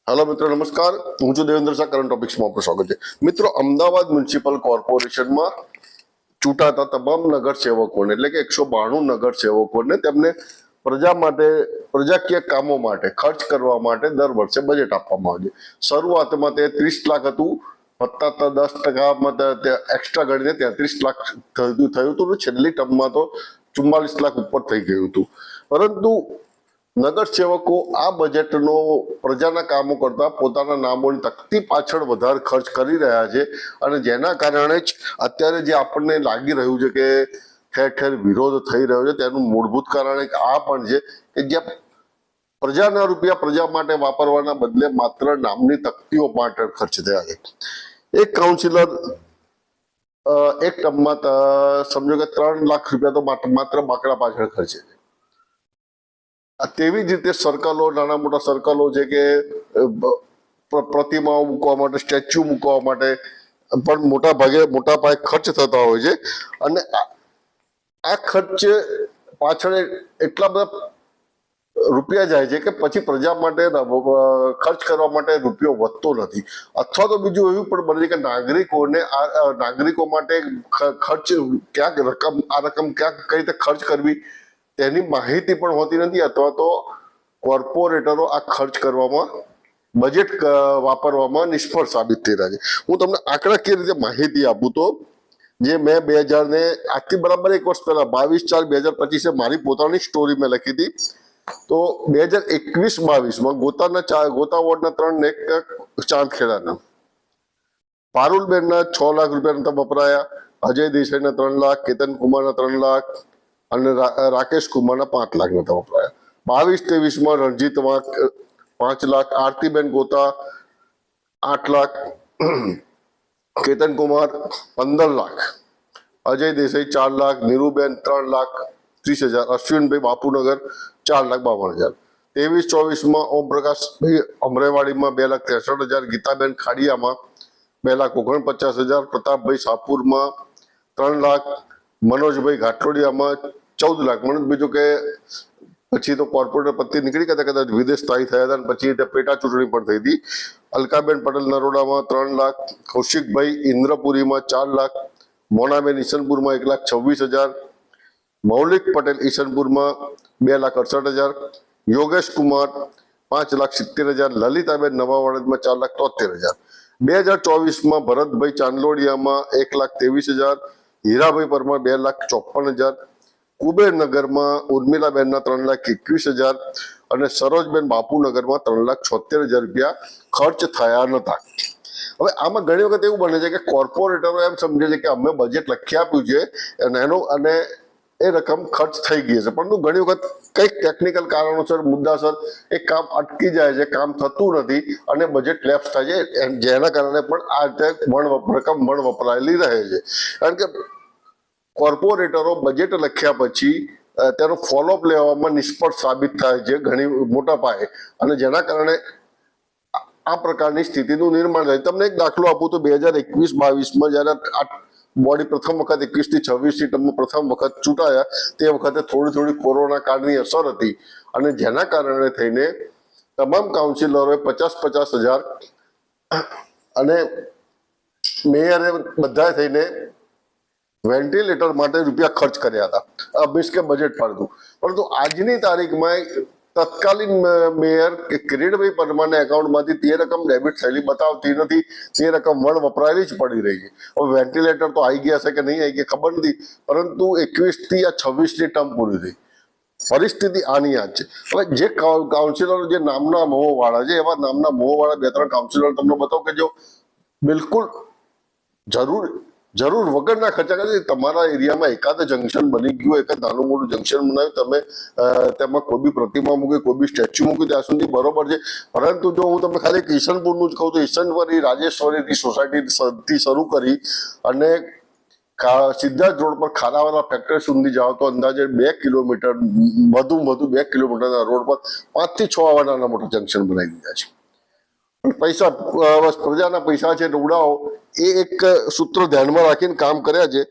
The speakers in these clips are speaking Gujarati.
हेलो मित्रों नमस्कार। हूँ છું દેવેન્દ્ર શાહ કરંટ ટોપિક્સમાં આપનું સ્વાગત છે। મિત્રો, અમદાવાદ મ્યુનિસિપલ કોર્પોરેશનમાં ચૂંટાતા તમામ નગરસેવકોને એટલે કે 192 નગરસેવકોને તેમને પ્રજા માટે પ્રજાકીય કામો માટે ખર્ચ કરવા માટે દર વર્ષે બજેટ આપવામાં આવે છે। શરૂઆતમાં તે 30 લાખ હતું, વત્તા 10% એક્સ્ટ્રા ગણીને 33 લાખ થયું હતું। છેલ્લી ટર્મમાં તો 44 લાખ ઉપર થઈ ગયું હતું। પરંતુ નગરસેવકો આ બજેટનો પ્રજાના કામો કરતા પોતાના નામોની તકતી પાછળ વધારે ખર્ચ કરી રહ્યા છે અને જેના કારણે જ અત્યારે જે આપણને લાગી રહ્યું છે કે ઠેર ઠેર વિરોધ થઈ રહ્યો છે તેનું મૂળભૂત કારણ એક આ પણ છે કે જ્યાં પ્રજાના રૂપિયા પ્રજા માટે વાપરવાના બદલે માત્ર નામની તકતીઓ માટે ખર્ચ થયા છે। એક કાઉન્સિલર એક ટર્મમાં સમજો કે 3 લાખ રૂપિયા તો માત્ર બાકડા પાછળ ખર્ચે છે। તેવી જ રીતે સર્કલો, નાના મોટા સર્કલો છે કે પ્રતિમાઓ મૂકવા માટે, સ્ટેચ્યુ મૂકવા માટે પણ મોટા પાયે ખર્ચ થતા હોય છે અને આ ખર્ચ પાછળ એટલા બધા રૂપિયા જાય છે કે પછી પ્રજા માટે ખર્ચ કરવા માટે રૂપિયો વધતો નથી। અથવા તો બીજું એવું પણ બને છે કે નાગરિકો માટે ખર્ચ ક્યાંક રકમ ક્યાંક કઈ રીતે ખર્ચ કરવી તેની માહિતી પણ હોતી નથી અથવા તો કોર્પોરેટરો આ ખર્ચ કરવામાં બજેટ વાપરવામાં નિષ્ફળ સાબિત થઈ રહ્યા છે। હું તમને આંકડાકીય રીતે માહિતી આપું તો જે મેં 2000 ને આજથી બરાબર 1 વર્ષ પહેલા 22/4/2025 મારી પોતાની સ્ટોરી મેં લખી હતી। તો 2021-22માં ગોતા વોર્ડના 3 ને ચાંદખેડાના પારુલબેનના 6 લાખ રૂપિયા વપરાયા, અજય દેસાઈના 3 લાખ, કેતન કુમારના 3 લાખ અને રાકેશ કુમારના 5 લાખ નતા વપરાયા। 22-23માં રણજીત 5 લાખ, આરતીબેન ગોતા 8 લાખ, કેતન કુમાર 15 લાખ, અજય દેસાઈ 4 લાખ, નીરુબેન 3,30,000, અશ્વિનભાઈ બાપુનગર 4,52,000। 23-24માં ઓમપ્રકાશભાઈ અમરેવાડીમાં 2,63,000, ગીતાબેન ખાડિયામાં 2,49,000, પ્રતાપભાઈ સાપુરમાં 3 લાખ, મનોજભાઈ ઘાટલોડિયામાં 14 લાખ। મને બીજું કે પછી તો કોર્પોરેટર પતિ નીકળી ગયા કદાચ વિદેશ સ્થાયી થયા હતા અને પછી પેટા ચૂંટણી પણ થઈ હતી। અલકાબેન પટેલ નરોડામાં 3 લાખ, કૌશિકભાઈ ઇન્દ્રપુરીમાં 4 લાખ, મોનાબેન ઈશનપુરમાં 1,26,000, મૌલિક પટેલ ઈશનપુરમાં 2,68,000, યોગેશ કુમાર 5,70,000, લલિતાબેન નવાવાડમાં 4,73,000। 2024માં ભરતભાઈ ચાંદલોડિયામાં 1,23,000, હીરાભાઈ પરમાર 2,54,000, કુબેરનગરમાં ઉર્મિલાબેનના 3,21,000 અને સરોજબેન બાપુનગરમાં 3,76,000 રૂપિયા ખર્ચ થયા નતા। હવે આમાં ઘણી વખત એવું બને છે કે કોર્પોરેટરો એમ સમજે છે કે અમે બજેટ લખી આપ્યું છે અને એ રકમ ખર્ચ થઈ ગઈ છે, પરંતુ ઘણી વખત કંઈક ટેકનિકલ કારણોસર મુદ્દાસર એ કામ અટકી જાય છે, કામ થતું નથી અને બજેટ લેપ્સ થાય છે, જેના કારણે પણ આ રીતે રકમ વપરાયેલી રહે છે। કારણ કે કોર્પોરેટરો બજેટ લખ્યા પછી તેનો ફોલોઅપ લેવામાં નિષ્ફળ સાબિત થાય છે ઘણી મોટા પાયે અને જેના કારણે આ પ્રકારની સ્થિતિનું નિર્માણ થાય। તમને એક દાખલો આપું તો 2021-22માં જયારે બોડી પ્રથમ વખત 21-26ની ટર્મમાં પ્રથમ વખત ચૂંટાયા તે વખતે થોડી કોરોના કાળની અસર હતી અને જેના કારણે થઈને તમામ કાઉન્સિલરોએ 50,000 અને મેયરે બધા થઈને વેન્ટિલેટર માટે રૂપિયા ખર્ચ કર્યા હતા, મીન્સ કે બજેટ પાડતું। પરંતુ આજની તારીખમાં તત્કાલીન મેયર કે કિરીટભાઈ પરમારના એકાઉન્ટમાંથી તે રકમ ડેબિટ થયેલી બતાવતી નથી, તે રકમ વપરાયેલી જ પડી રહી છે। હવે વેન્ટિલેટર તો આવી ગયા છે કે નહીં આવી ગયા ખબર નથી, પરંતુ 21થી આ 26ની ટર્મ પૂરી થઈ, પરિસ્થિતિ આની આ જ છે। હવે જે કાઉન્સિલરો જે નામના મોહવાળા છે એવા નામના મોહવાળા 2-3 કાઉન્સિલર તમને બતાવો કે જો બિલકુલ જરૂર વગરના ખર્ચા કરે। તમારા એરિયામાં એકાદ જંકશન બની ગયું, એકાદ નાનું મોટું જંકશન બનાવ્યું, તમે તેમાં કોઈ બી પ્રતિમા મૂકી, કોઈ બી સ્ટેચ્યુ મૂકી, ત્યાં સુધી બરોબર છે, પરંતુ જો હું તમને ખાલી ઈશનપુરનું જ કહું તો ઈશનપુર રાજેશ્વરી સોસાયટીથી શરૂ કરી અને સીધા જ રોડ પર ખારાવાલા ફેક્ટરી સુધી જાઓ તો અંદાજે 2 કિલોમીટર વધુ 2 કિલોમીટરના રોડ પર 5 થી 6 આવા નાના મોટા જંકશન બનાવી દીધા છે। પૈસા પ્રજાના પૈસા છે ઉડાવો એ એક સૂત્ર ધ્યાનમાં રાખીને કામ કર્યા છે।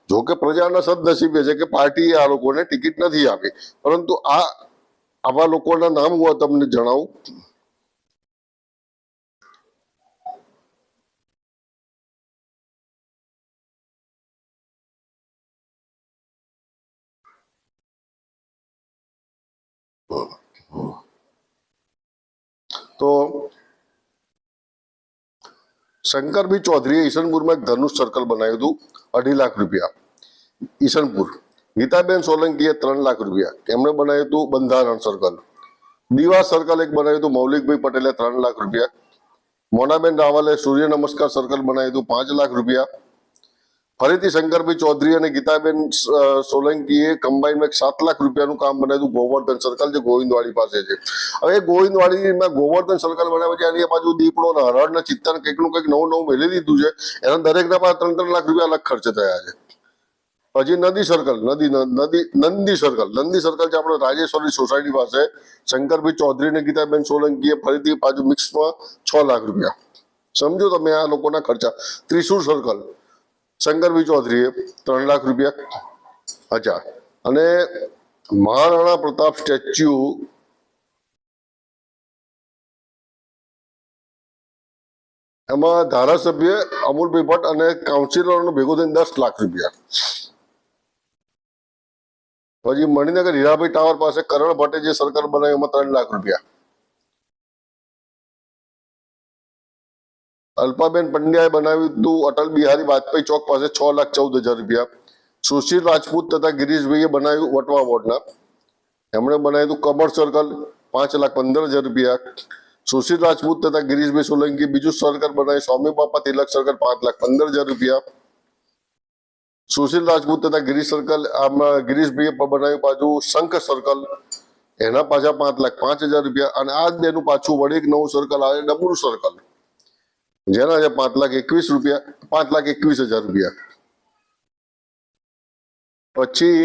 જો કે પ્રજાના સદનસીબે છે કે પાર્ટીએ આ લોકોને ટિકિટ નથી આપી, પરંતુ આવા લોકોના નામ હું તમને જણાવું તો શંકરભાઈ ચૌધરીએ ઈશનપુરમાં એક ધનુષ સર્કલ બનાવ્યું હતું, 2.5 લાખ રૂપિયા ઈશનપુર. ગીતાબેન સોલંકીએ 3 લાખ રૂપિયા, એમણે બનાવ્યું હતું બંધારણ સર્કલ. દીવા સર્કલ એક બનાવ્યું હતું મૌલિકભાઈ પટેલે 3 લાખ રૂપિયા. મોનાબેન રાવલે સૂર્ય નમસ્કાર સર્કલ બનાવ્યું હતું 5 લાખ રૂપિયા. ફરીથી શંકરભાઈ ચૌધરી અને ગીતાબેન સોલંકીએ કમ્બાઈનમાં 7 લાખ રૂપિયાનું કામ બનાવ્યું ગોવર્ધન સર્કલ, જે ગોવિંદવાડી પાસે છે. હવે ગોવિંદવાડીમાં ગોવર્ધન સર્કલ બનાવ્યા છે, એની બાજુ દીપડો ને હરણ ને ચિત્તા કંઈકનું કંઈક નવું મેળવી દીધું છે. એના દરેકના પાસે 3-3 લાખ રૂપિયા અલગ ખર્ચ થયા છે. પછી નદી સર્કલ, નંદી સર્કલ છે આપણે રાજેશ્વરી સોસાયટી પાસે. શંકરભાઈ ચૌધરી અને ગીતાબેન સોલંકીએ ફરીથી પાછું મિક્સમાં 6 લાખ રૂપિયા. સમજો તમે આ લોકોના ખર્ચા. ત્રિશુર સર્કલ શંકરભાઈ ચૌધરીએ 3 લાખ રૂપિયા. અચ્છા, અને મહારાણા પ્રતાપ સ્ટેચ્યુ એમાં ધારાસભ્ય અમૂલભાઈ ભટ્ટ અને કાઉન્સિલરનો ભેગો થઈને 10 લાખ રૂપિયા. પછી મણિનગર હીરાભાઈ ટાવર પાસે કરણ ભટ્ટે જે સર્કલ બનાવ્યું એમાં 3 લાખ રૂપિયા. અલ્પાબેન પંડ્યાએ બનાવ્યું હતું અટલ બિહારી વાજપેયી ચોક પાસે 6,14,000 રૂપિયા. સુશીલ રાજપૂત તથા ગિરીશભાઈએ બનાવ્યું વટવા વોર્ડના, એમણે બનાવ્યું હતું કમળ સર્કલ 5,15,000 રૂપિયા. સુશીલ રાજપૂત તથા ગિરીશભાઈ સોલંકી બીજું સર્કલ બનાવ્યું સ્વામી બાપા તિલક સર્કલ 5,15,000 રૂપિયા. સુશીલ રાજપૂત તથા ગિરીશ સર્કલ આમાં ગિરીશભાઈએ બનાવ્યું પાછું શંખ સર્કલ, એના પાછા 5,05,000 રૂપિયા. અને આ બેનું પાછું વળી એક નવું સર્કલ આવે ડબરું સર્કલ, જેના છે 5,21,000 રૂપિયા, 5,21,000 રૂપિયા. પછી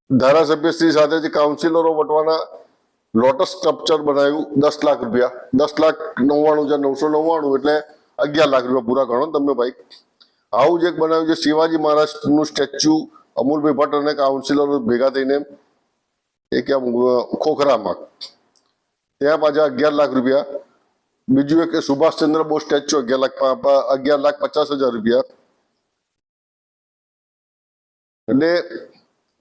ધારાસભ્ય શ્રી સાથે જે કાઉન્સિલરો વટવાના લોટસ સ્ટ્રક્ચર બનાવ્યું 10 લાખ રૂપિયા, 10,99,999 એટલે 11 લાખ રૂપિયા પૂરા ગણો તમે ભાઈ. આવું જ એક બનાવ્યું છે શિવાજી મહારાજનું સ્ટેચ્યુ, અમૂલભાઈ ભટ્ટ અને કાઉન્સિલરો ભેગા થઈને એ ક્યાં ખોખરામાં, ત્યાં પાછા 11 લાખ રૂપિયા. બીજું એક સુભાષચંદ્ર બોઝ સ્ટેચ્યુ 11,50,000 રૂપિયા. એટલે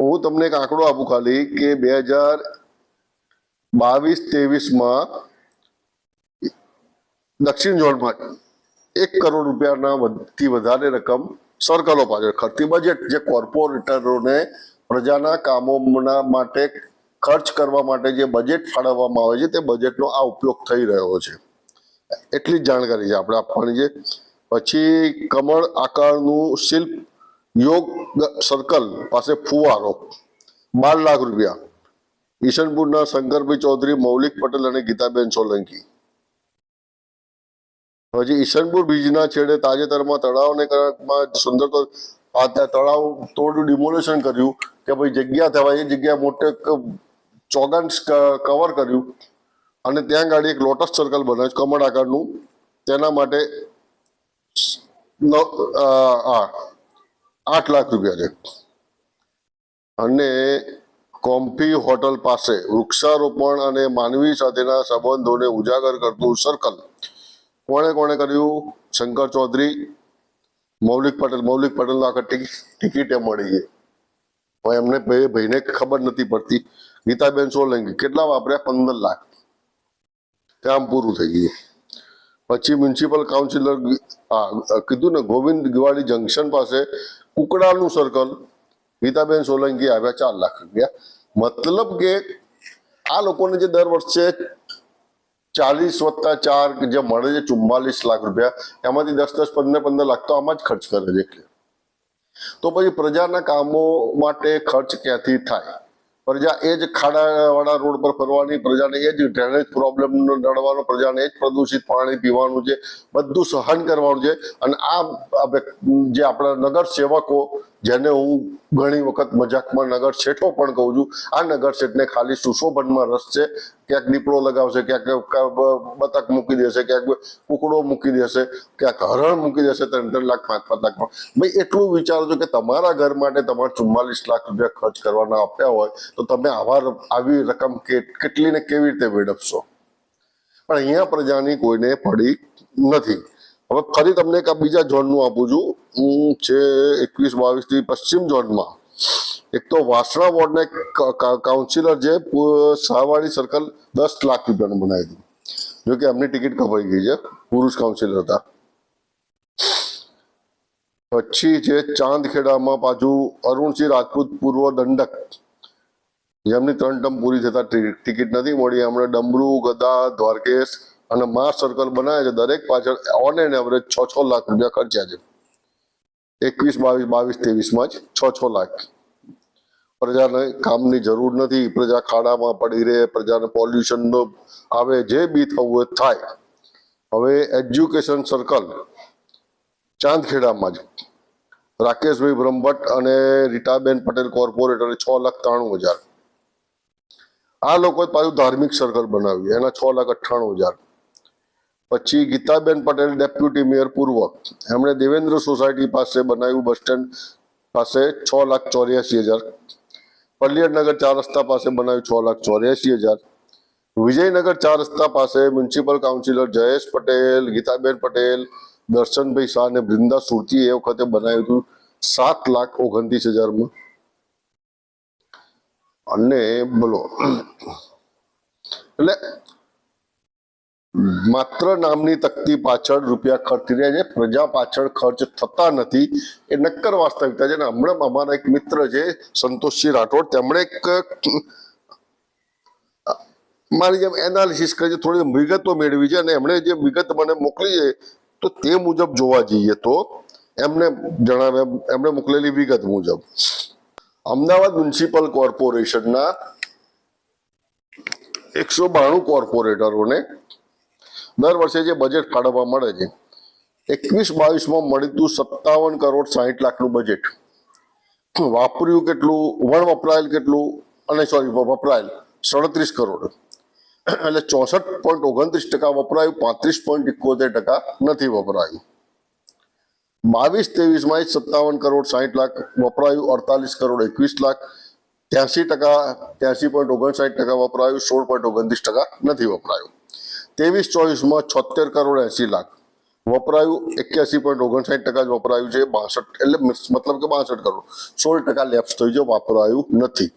હું તમને એક આંકડો આપું ખાલી કે 2022-23માં દક્ષિણ ઝોનમાં 1 કરોડ રૂપિયાથી વધારે રકમ સર્કલો પાછળ ખર્ચી. બજેટ જે કોર્પોરેટરોને પ્રજાના કામોના માટે ખર્ચ કરવા માટે જે બજેટ ફાળવવામાં આવે છે તે બજેટનો આ ઉપયોગ થઈ રહ્યો છે. એટલી જ જાણકારી છે આપણે આપવાની છે. પછી કમળ આકારનું શિલ્પ યોગ સર્કલ પાસે ફુવારો 12 લાખ રૂપિયા. ઈશનપુરના શંકરભાઈ ચૌધરી, મૌલિક પટેલ અને ગીતાબેન સોલંકી. પછી ઈશનપુર બીજના છેડે તાજેતરમાં તળાવને સુંદર તળાવ થોડું ડિમોલેશન કર્યું કે ભાઈ જગ્યા થવાય, એ જગ્યા મોટે ચોગાન કવર કર્યું અને ત્યાં ગાડી એક લોટસ સર્કલ બનાવ્યું કમળ આકારનું. તેના માટે 8 લાખ રૂપિયા છે. અને કોમ્ફી હોટલ પાસે વૃક્ષારોપણ અને માનવી સાથેના સંબંધોને ઉજાગર કરતું સર્કલ કોણે કર્યું? શંકર ચૌધરી, મૌલિક પટેલ આખા ટિકિટે મળી છે. હવે એમને ભાઈને ખબર નથી પડતી. ગીતાબેન સોલંકી કેટલા વાપર્યા? 15 લાખ. કામ પૂરું થઈ ગયું. પછી મ્યુનિસિપલ કાઉન્સિલર કીધું ને ગોવિંદવાડી જંકશન પાસે કુકડાનું સર્કલ, ગીતાબેન સોલંકી આવ્યા 4 લાખ રૂપિયા. મતલબ કે આ લોકોને જે દર વર્ષે 40 + 4 જે મળે છે 44 લાખ રૂપિયા, એમાંથી 10-10, 15-15 લાખ તો આમાં જ ખર્ચ કરે છે. તો પછી પ્રજાના કામો માટે ખર્ચ ક્યાંથી થાય? પ્રજા એ જ ખાડાવાળા રોડ પર ફરવાની, પ્રજાને એ જ ડ્રેનેજ પ્રોબ્લેમ નડવાનો, પ્રજાને એ જ પ્રદૂષિત પાણી પીવાનું છે, બધું સહન કરવાનું છે. અને આ જે આપણા નગર સેવકો, જેને હું ઘણી વખત મજાકમાં નગર શેઠો પણ કહું છું, આ નગર શેઠને ખાલી સુશોભનમાં રસ છે. ક્યાંક દીપડો લગાવશે, ક્યાંક બતક મૂકી દેશે, ક્યાંક કુકડો મૂકી દેશે, ક્યાંક હરણ મૂકી દેશે 3-3 લાખ 5-5 લાખ. ભાઈ એટલું વિચારો છો કે તમારા ઘર માટે તમારે 44 લાખ રૂપિયા ખર્ચ કરવાના આપ્યા હોય તો તમે આવી રકમ કેટલી ને કેવી રીતે વેડફશો? પણ અહીંયા પ્રજાની કોઈને પડી નથી. હવે ફરી તમને એક બીજા ઝોનનું આપું છું. હું છે 21-22 પશ્ચિમ ઝોનમાં એક તો વાસણા વોર્ડના કાઉન્સિલર છે શાહવાડી સર્કલ 10 લાખ રૂપિયાનું બનાવી દીધું. જો કે એમની ટિકિટ કપાઈ ગઈ છે, પુરુષ કાઉન્સિલર હતા. પછી છે ચાંદખેડામાં પાછું અરુણસિંહ રાજપૂત પૂર્વ દંડક, જેમની 3 ટર્મ પૂરી થતા ટિકિટ નથી મળી. એમણે ડમરૂ, ગદા, દ્વારકેશ અને મા સર્કલ બનાવ્યા છે. દરેક પાછળ ઓન એન એવરેજ 6 લાખ રૂપિયા ખર્ચ્યા છે. 21, 22, 23માં જ 6 લાખ. પ્રજાને કામની જરૂર નથી, પ્રજા ખાડામાં પડી રહે, પ્રજાને પોલ્યુશન નો આવે, જે બી થવું એ થાય. હવે એજ્યુકેશન સર્કલ ચાંદખેડામાં જ રાકેશભાઈ બ્રહ્મભટ્ટ અને રીટાબેન પટેલ કોર્પોરેટરે 6,93,000. આ લોકોએ પાછું ધાર્મિક સર્કલ બનાવ્યું, એના 6,98,000. પછી ગીતાબેન પટેલ ડેપ્યુટી મેયર પૂર્વ, એમણે દેવેન્દ્ર સોસાયટી પાસે બનાવ્યું, બસ સ્ટેન્ડ પાસે 6,84,000. પલ્લિયનગર 4 રસ્તા પાસે બનાવ્યું 6,84,000. વિજયનગર 4 રસ્તા પાસે મ્યુનિસિપલ કાઉન્સિલર જયેશ પટેલ, ગીતાબેન પટેલ, દર્શનભાઈ શાહ અને બૃંદા સુરતી એ વખતે બનાવ્યું હતું 7,29,000માં. અને બોલો, એટલે માત્ર નામની તકતી પાછળ રૂપિયા ખર્ચી રહ્યા છે, પ્રજા પાછળ ખર્ચ થતા નથી. એ નક્કર વાસ્તવિકતા છે. ને હમણાં અમારા એક મિત્ર છે સંતોષસિંહ રાઠોડ, તેમણે એક મારી જેમ એનાલિસિસ કરી છે, થોડી વિગતો મેળવી છે અને એમણે જે વિગત મને મોકલી છે તો તે મુજબ જોવા જઈએ તો એમને જણાવ્યા, એમણે મોકલેલી વિગત મુજબ અમદાવાદ મ્યુનિસિપલ કોર્પોરેશનના 192 કોર્પોરેટરોને દર વર્ષે જે બજેટ ફાળવવા મળે છે, 21-22માં મળ્યું હતું 57,60,00,000નું બજેટ. વાપર્યું કેટલું, વપરાયેલ કેટલું, અને વપરાયેલ 37 કરોડ. એટલે 64.29% વપરાયું, 35.71% નથી વપરાયું. 22-23માં 57,60,00,000 વપરાયું, 48,21,00,000, 83.59% વપરાયું, 16.29% નથી વપરાયું. 23-24માં 76,80,00,000 વપરાયું, 81.59% જ વપરાયું છે. 62 એટલે મતલબ કે 62 કરોડ, 16% લેપ્સ થઈ ગયો, વપરાયું નથી.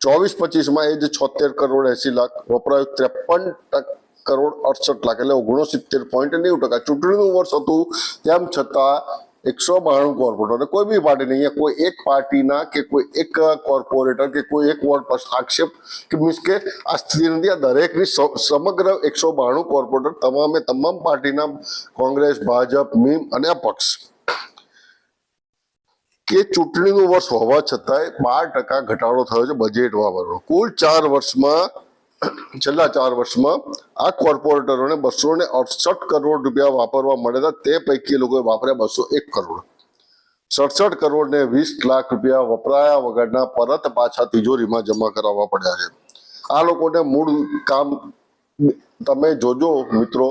24-25માં એ જ 76,80,00,000 વપરાયું, 53,68,00,000 એટલે 69.90%. ચૂંટણીનું વર્ષ હતું તેમ છતાં 192 કોર્પોરેટર, કોઈ બી પાર્ટી નહીં, કોઈ એક પાર્ટીના કે કોઈ એક કોર્પોરેટર કે કોઈ એક વોર્ડ પર આક્ષેપ કે મીન્સ કે આ સ્થિતિ નથી. આ દરેકની સમગ્ર 192 કોર્પોરેટર તમામ પાર્ટીના, કોંગ્રેસ, ભાજપ, મીમ અને અપક્ષ, કે ચૂંટણીનું વર્ષ હોવા છતાંય 12% ઘટાડો થયો છે બજેટ વાપરવાનો. કુલ 4 વર્ષમાં, છેલ્લા 4 વર્ષમાં આ કોર્પોરેટરોને 268 કરોડ રૂપિયા વાપરવા મળ્યા હતા. તે પૈકી લોકોએ વાપર્યા 201 કરોડ. 67 કરોડ ને 20 લાખ રૂપિયા વપરાયા વગરના પરત પાછા તિજોરીમાં જમા કરાવવા પડ્યા છે. આ લોકોને મૂળ કામ તમે જોજો મિત્રો,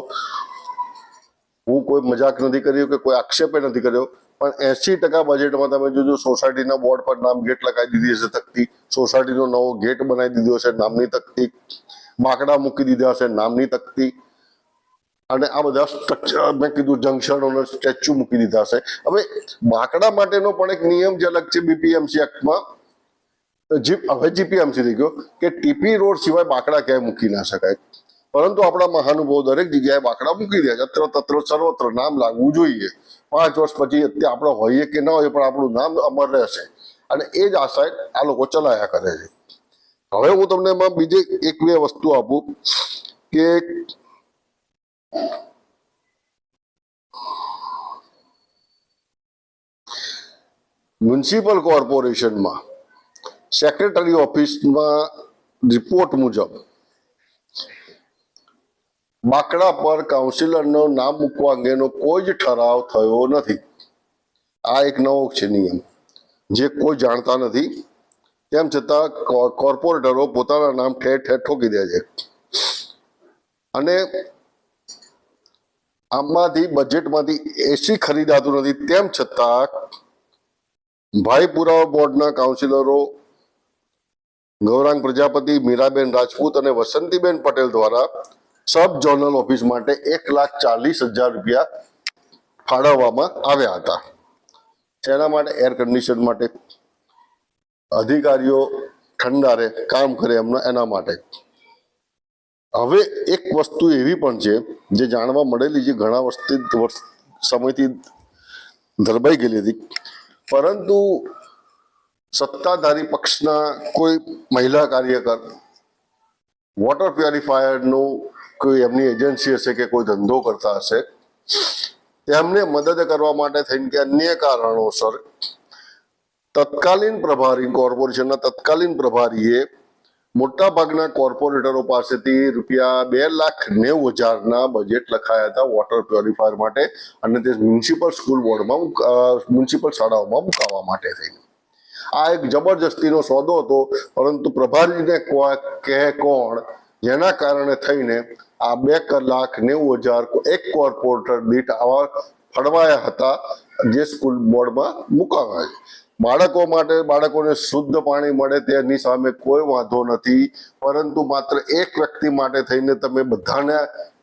હું કોઈ મજાક નથી કર્યો કે કોઈ આક્ષેપે નથી કર્યો, પણ 80% બજેટમાં તમે જોજો સોસાયટીના બોર્ડ પર નામ ગેટ લગાવી દીધી હશે તકતી, સોસાયટીનો નવો ગેટ બનાવી દીધો હશે નામની તકતી, બાકડા મૂકી દીધા હશે નામની તકતી, અને આ બધા સ્ટ્રક્ચર મેં કીધું જંકશનોનો સ્ટેચ્યુ મૂકી દીધા હશે. હવે બાકડા માટેનો પણ એક નિયમ જે અલગ છે બીપીએમસી એક્ટમાં, હવે જીપીએમસી થઈ ગયો કે ટીપી રોડ સિવાય બાકડા ક્યાંય મૂકી ના શકાય. પરંતુ આપણા મહાનુભાવો દરેક જગ્યાએ બાકડા મૂકી દે છે. તત્ર સર્વત્ર નામ લાગવું જોઈએ. 5 વર્ષ પછી અત્યારે આપણે હોઈએ કે ના હોઈએ પણ આપણું નામ અમર રહેશે, અને એ જ આશા આ લોકો ચલાયા કરે છે. હવે હું તમને એમાં બીજી 1-2 વસ્તુ આપું કે મ્યુનિસિપલ કોર્પોરેશનમાં સેક્રેટરી ઓફિસમાં રિપોર્ટ મુજબ બાકડા પર કાઉન્સિલરનું નામ મૂકવા અંગેનો કોઈ જ ઠરાવ થયો નથી. આ એક નવો છે નિયમ, જે કોઈ જાણતા નથી. તેમ છતાં કોર્પોરેટરો પોતાના નામ ઠેર ઠેર ઠોકી દે છે. અને આમાંથી બજેટમાંથી એસી ખરીદાતું નથી. તેમ છતાં ભાઈપુરા બોર્ડના કાઉન્સિલરો ગૌરાંગ પ્રજાપતિ, મીરાબેન રાજપૂત અને વસંતીબેન પટેલ દ્વારા સબ ઝોનલ ઓફિસ માટે 1,40,000 રૂપિયા ફાળવવામાં આવ્યા હતા. તેના માટે એર કન્ડિશન માટે, અધિકારીઓ ઠંડારે કામ કરે એમના, એના માટે. હવે 1 વસ્તુ એવી પણ છે જે જાણવા મળેલી છે, ઘણા સમયથી ધરબાઈ ગયેલી હતી, પરંતુ સત્તાધારી પક્ષના કોઈ મહિલા કાર્યકર વોટર પ્યોરિફાયરનું કોઈ એમની એજન્સી હશે કે કોઈ ધંધો કરતા હશે, તેમને મદદ કરવા માટે થઈને કે અન્ય કારણોસર તત્કાલીન પ્રભારી કોર્પોરેશનના તત્કાલીન પ્રભારીએ મોટા ભાગના કોર્પોરેટરો પાસેથી ₹2,90,000 બજેટ લખાયા હતા વોટર પ્યોરિફાયર માટે, અને તે મ્યુનિસિપલ સ્કૂલ બોર્ડમાં મ્યુનિસિપલ શાળાઓમાં મુકાવવા માટે થઈને. આ એક જબરજસ્તીનો સોદો હતો, પરંતુ પ્રભારીને કહે કોણ, જેના કારણે થઈને આ ₹2,90,000 એક કોર્પોરેટર દીઠ આવા ફળવાયા હતા, જે સ્કૂલ બોર્ડમાં મુકાવાય. બાળકો માટે બાળકોને શુદ્ધ પાણી મળે તેની સામે કોઈ વાંધો નથી, પરંતુ માત્ર એક વ્યક્તિ માટે થઈને તમે બધાને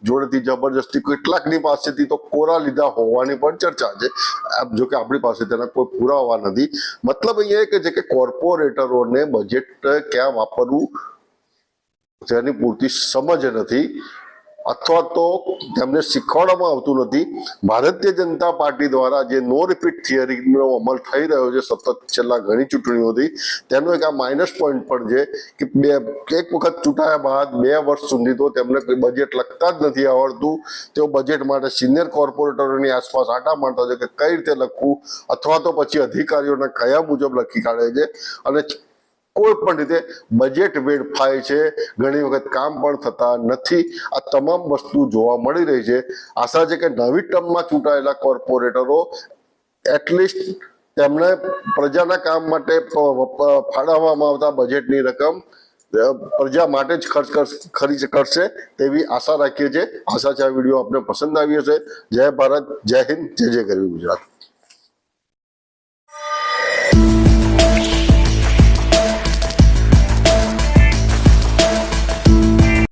જોડેથી જબરજસ્તી કેટલાકની પાસેથી તો કોરા લીધા હોવાની પણ ચર્ચા છે. જો કે આપણી પાસે તેના કોઈ પુરાવા નથી. મતલબ અહીંયા એ છે કે કોર્પોરેટરોને બજેટ ક્યાં વાપરવું તેની પૂરતી સમજ નથી, અથવા તો તેમને શીખવાડવામાં આવતું નથી. ભારતીય જનતા પાર્ટી દ્વારા જે નો રિપીટ થિયરીનો અમલ થઈ રહ્યો છે સતત છેલ્લા ઘણી ચૂંટણીઓથી, તેનો એક આ માઇનસ પોઈન્ટ પણ છે કે એક વખત ચૂંટાયા બાદ 2 વર્ષ સુધી તો તેમને કોઈ બજેટ લખતા જ નથી આવડતું. તેઓ બજેટ માટે સિનિયર કોર્પોરેટરોની આસપાસ આટા મારતા છે કે કઈ રીતે લખવું, અથવા તો પછી અધિકારીઓને કયા મુજબ લખી કાઢે છે, અને કોઈ પણ રીતે બજેટ વેડફાય છે. ઘણી વખત કામ પણ થતા નથી. આ તમામ વસ્તુ જોવા મળી રહી છે. આશા છે કે નવી ટર્મમાં ચૂંટાયેલા કોર્પોરેટરો એટલીસ્ટ તેમને પ્રજાના કામ માટે ફાળવવામાં આવતા બજેટની રકમ પ્રજા માટે જ ખર્ચ કરશે તેવી આશા રાખીએ છીએ. આશા છે આ વિડીયો આપને પસંદ આવી હશે. જય ભારત, જય હિન્દ, જય જય ગરવી ગુજરાત.